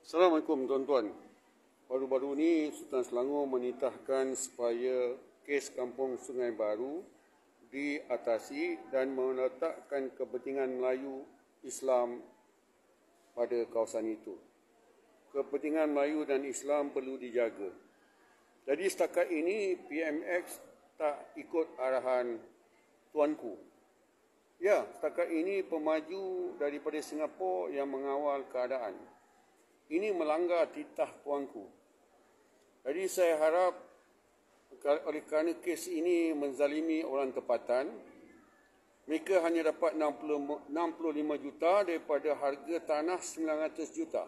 Assalamualaikum tuan-tuan. Baru-baru ini Sultan Selangor menitahkan supaya kes kampung Sungai Baru diatasi dan meletakkan kepentingan Melayu Islam pada kawasan itu. Kepentingan Melayu dan Islam perlu dijaga. Jadi setakat ini PMX tak ikut arahan tuanku. Ya, setakat ini pemaju daripada Singapura yang mengawal keadaan. Ini melanggar titah tuanku. Jadi saya harap oleh kerana kes ini menzalimi orang tempatan, mereka hanya dapat 65 juta daripada harga tanah 900 juta.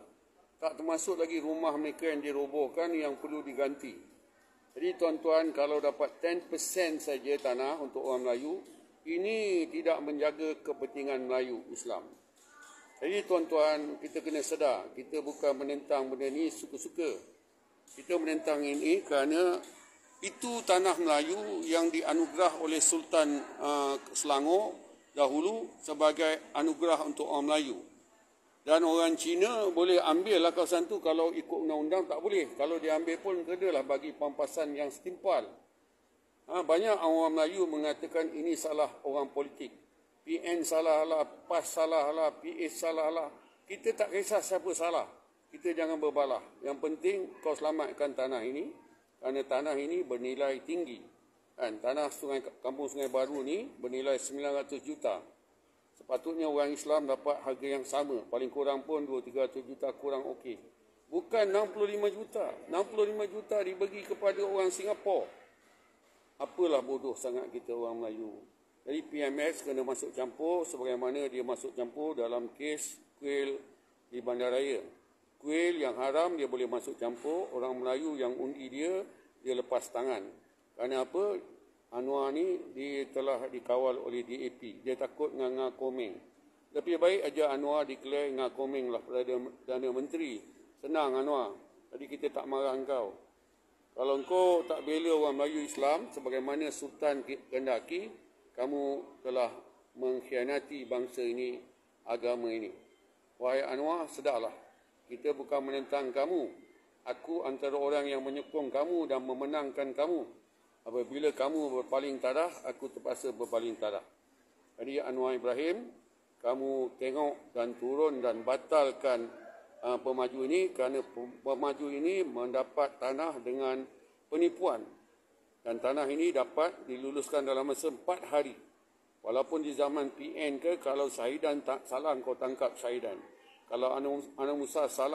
Tak termasuk lagi rumah mereka yang dirobohkan yang perlu diganti. Jadi tuan-tuan, kalau dapat 10% saja tanah untuk orang Melayu, ini tidak menjaga kepentingan Melayu Islam. Jadi tuan-tuan, kita kena sedar, kita bukan menentang benda ni suka-suka. Kita menentang ini kerana itu tanah Melayu yang dianugerah oleh Sultan Selangor dahulu sebagai anugerah untuk orang Melayu. Dan orang Cina boleh ambil lah kawasan tu, kalau ikut undang-undang tak boleh. Kalau dia ambil pun kenalah bagi pampasan yang setimpal. Banyak orang Melayu mengatakan ini salah orang politik. PN salah lah, PAS salah lah, PS salah lah. Kita tak kisah siapa salah. Kita jangan berbalah. Yang penting kau selamatkan tanah ini. Kerana tanah ini bernilai tinggi. Tanah kampung Sungai Baru ni bernilai 900 juta. Sepatutnya orang Islam dapat harga yang sama. Paling kurang pun 200-300 juta kurang okey. Bukan 65 juta. 65 juta dibagi kepada orang Singapura. Apalah bodoh sangat kita orang Melayu. Jadi PMX kena masuk campur sebagaimana dia masuk campur dalam kes kuil di Bandaraya. Kuil yang haram dia boleh masuk campur, orang Melayu yang undi dia lepas tangan. Kerana apa? Anwar ni dia telah dikawal oleh DAP. Dia takut dengan Komeng. Lebih baik aja Anwar declare dengan Komeng lah Perdana Menteri. Senang Anwar. Jadi kita tak marah engkau. Kalau engkau tak bela orang Melayu Islam sebagaimana Sultan kehendaki, kamu telah mengkhianati bangsa ini, agama ini. Wahai Anwar, sedarlah. Kita bukan menentang kamu. Aku antara orang yang menyokong kamu dan memenangkan kamu. Apabila kamu berpaling taraf, aku terpaksa berpaling taraf. Jadi Anwar Ibrahim, kamu tengok dan turun dan batalkan pemaju ini kerana pemaju ini mendapat tanah dengan penipuan. Dan tanah ini dapat diluluskan dalam masa 4 hari. Walaupun di zaman PN ke, kalau Syahidan tak salah, kau tangkap Syahidan. Kalau Anwar Musa salah,